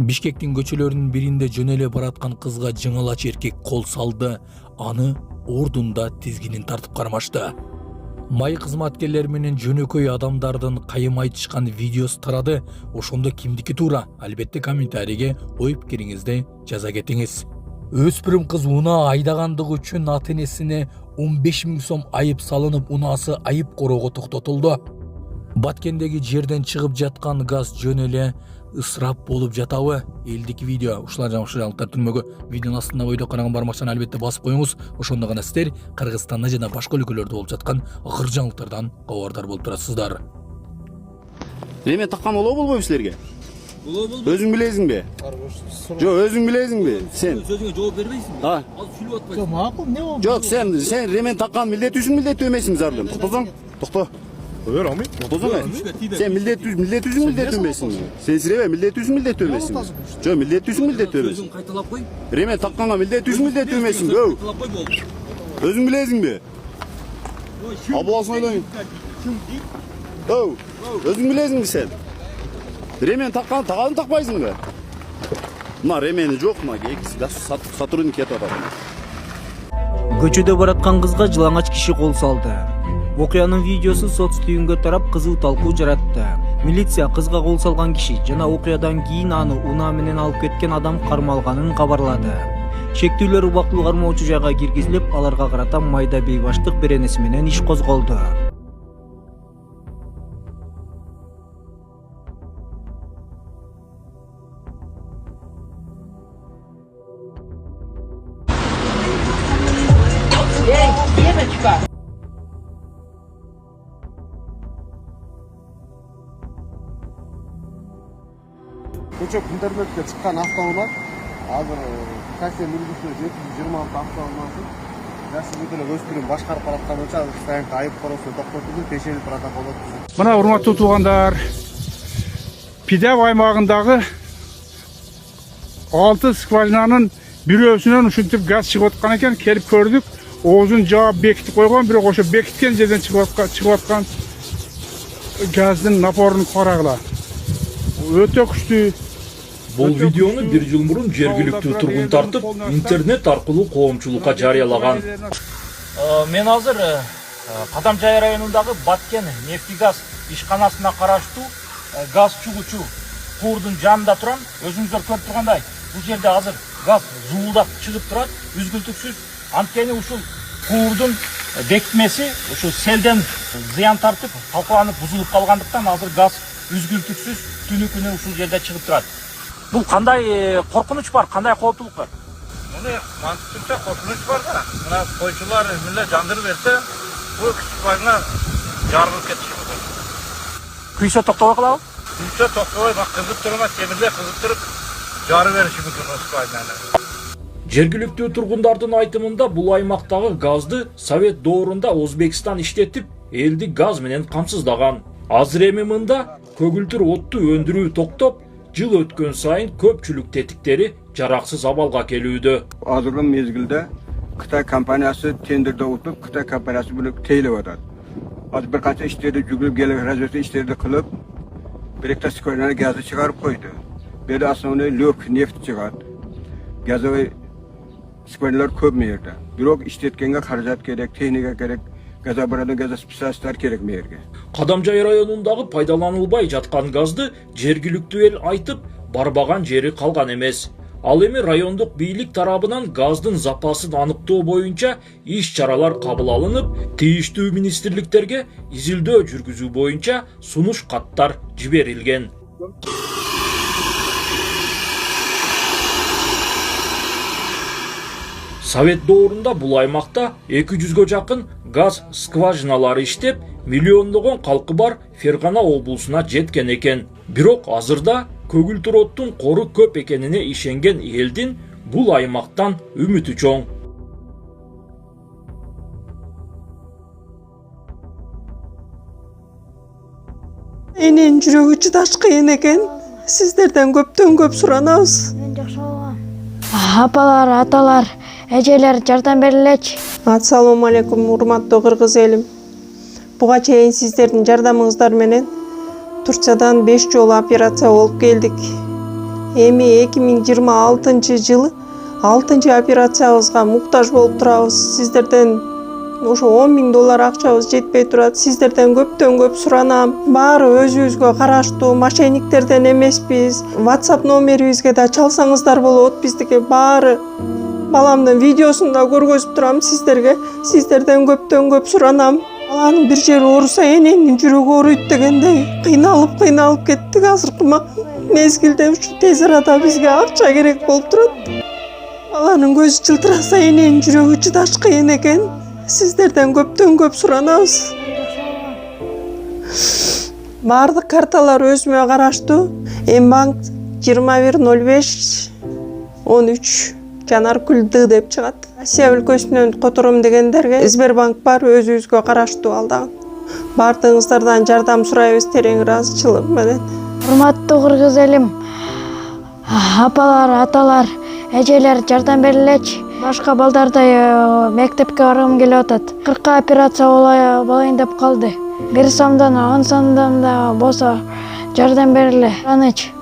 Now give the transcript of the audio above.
Бишкектин көчөлөрүнүн биринде жөнөлө бараткан кызга жыңалач эркек кол салды. Аны ордунда тизгинин тартып кармашты. Май кызматкерлери менен жөнөкөй адамдардын кайым айтышкан видеосу тарады. Ошондо кимдики туура? Албетте комментарийге ой пикириңизди жаза кетиңиз. Өспүрүм кыз унаа айдагандыгы үчүн ата-энесине 15 000 сом айып салынып, унаасы айып короого токтотулду. Баткендеги жерден чыгып жаткан газ жөн эле ысырап болуп жатабы? Элдик видео. Ушулар жаңылыктар түрмөгө видеонун астында бойдо караган бармакчаны албетте басып коюңуз. Ошондо гана сиздер Кыргызстанда жана башка өлкөлөрдө болуп жаткан акыр жаңылыктардан кабардар болуп турасыздар. Эме таккан болобу силерге? Болобу. Өзүң билесиңби? Жок, өзүң билесиңби? Сен Сөзүңө жооп бербейсиңби? Азыр сүйлөп атпайсың. Жок, макул, не болду? Жок, сен ремен таккан милдеттүүсүң, милдеттүү эмесиң зардым. Токтосоң. Токто. Бер алмай. Токтосоң. Сен милдеттүүсүң, милдеттүү эмесиңби? Сен сиребе милдеттүүсүң, милдеттүү эмесиңби? Жок, милдеттүүсүң, милдеттүү эмесиң. Сөзүң кайталап кой. Ремен такканга милдеттүүсүң, милдеттүү эмесиңби? Кайталап кой болду. Өзүң билесиңби? Абалсын ойлойм. Өзүң билесиңби сен? Ремен таккан, тагадын такпайсыңбы? Мына ремени жок, мына сотрудник кетип атат. Көчөдө бараткан кызга жылаңач киши кол салды. Окуянын видеосу соц түйүнгө тарап кызуу талкуу жаратты. Милиция кызга кол салган киши жана окуядан кийин аны унаа менен алып кеткен адам кармалганын кабарлады. Шектүүлөр убактылуу кармоочу жайга киргизилип, аларга карата майда бейбаштык беренеси менен иш козголду. Көчөп интернетке чыккан автоунаа азыр такси мүлгүсү 726 автоунаасы жашы бүтүн өспүрүм башкарып бараткан боюнча стоянка айып короосу токтотулду, текшерүү протокол өткөзүлдү. Мына урматтуу туугандар, Пидев аймагындагы 6 скважинанын бирөөсүнөн ушинтип газ чыгып аткан экен, келип көрдүк. Оозун жаап бекитип койгон, бирок ошо бекиткен жерден чыгып аткан газдын напорун карагыла. Өтө күчтүү. Бул видеону бир жыл мурун жергиликтүү тургун тартып, интернет аркылуу коомчулукка жарыялаган. Мен азыр Кадамжай районундагы Баткен нефтегаз ишканасына караштуу газ чугучу куурдун жанында турам. Өзүңүздөр көрүп тургандай, бул жерде азыр газ зуулдап чыгып турат, үзгүлтүксүз. Анткени ушул куурдун бекитмеси ушул селден зыян тартып, талкаланып бузулуп калгандыктан азыр газ үзгүлтүксүз түнү күнү ушул жерде чыгып турат. Бул кандай коркунуч бар, кандай кооптулук бар? Муну мантыкча коркунуч бар да. Мына койчулар эмне жандырып берсе, бул кичпайына жарылып кетиши мүмкүн. Күйсө токтобой калабы? Күйсө токтобой, бак кызып туруп, темирде кызып туруп жарып бериши мүмкүн кичпайына. Жергиликтүү тургундардын айтымында бул аймактагы газды Совет доорунда Өзбекстан иштетип, элди газ менен камсыздаган. Азыр эми мында көгүлтүр отту өндүрүү токтоп, жыл өткөн сайын көпчүлүк тетиктери жараксыз абалга келүүдө. Азыркы мезгилде Кытай компаниясы тендерде утуп, Кытай компаниясы буну тейлеп атат. Азыр бир канча иштерди жүгүрүп келип, разведка иштерди кылып, биректе скважина газды чыгарып койду. Бери основной лёг нефть чыгат. Газовый скважиналар көп мерде. Бирок иштеткенге каражат керек, техника керек. Газоборудовый газа специалисттер керек мерге. Кадамжай районундагы пайдаланылбай жаткан газды жергиликтүү эл айтып, барбаган жери калган эмес. Ал эми райондук бийлик тарабынан газдын запасын аныктоо боюнча иш-чаралар кабыл алынып, тийиштүү министрликтерге изилдөө жүргүзүү боюнча сунуш каттар жиберилген. Совет доорунда бул аймакта 200гө жакын газ скважиналары иштеп, миллиондогон калкы бар Фергана облусуна жеткен экен. Бирок азырда көгүлтүр оттун кору көп экенине ишенген элдин бул аймактан үмүтү чоң. Эненин жүрөгү чыдаш кыйын экен. Сиздерден көптөн көп суранабыз. Апалар, аталар, эжелер жардам берилечи. Ассалому алейкум, урматтуу кыргыз элим. Буга чейин сиздердин жардамыңыздар менен Турциядан 5 жолу операция болуп келдик. Эми 2026 жылы 6 операциябызга муктаж болуп турабыз. Сиздерден ошо $10.000 акчабыз жетпей турат. Сиздерден көптөн көп суранам. Баары өзүбүзгө караштуу, мошенниктерден эмеспиз. WhatsApp номерибизге да чалсаңыздар болот. Биздики баары баламдын видеосун да көргөзүп турам сиздерге. Сиздерден көптөн көп суранам. Баланын бир жери ооруса эненин жүрөгү ооруйт дегендей кыйналып кеттик. Азыркы мезгилде ушу тез арада бизге акча керек болуп турат. Баланын көзү жылтыраса эненин жүрөгү чыдаш кыйын экен. Сиздерден көптөн көп суранабыз. Баардык карталар өзүмө караштуу. Мбанк 210513 Жанаркүл Д деп чыгат. Россия өлкөсүнөн котором дегендерге Сбербанк бар, өзүбүзгө караштуу ал дагы. Баардыгыңыздардан жардам сурайбыз терең ыраазычылык менен. Урматтуу кыргыз элим, апалар, аталар, эжелер жардам берилечи. Башка балдардай мектепке баргым келип атат. 40 операция болайын деп калды. 1 сомдон 10 сомдон да болсо жардам бериле. Аныч.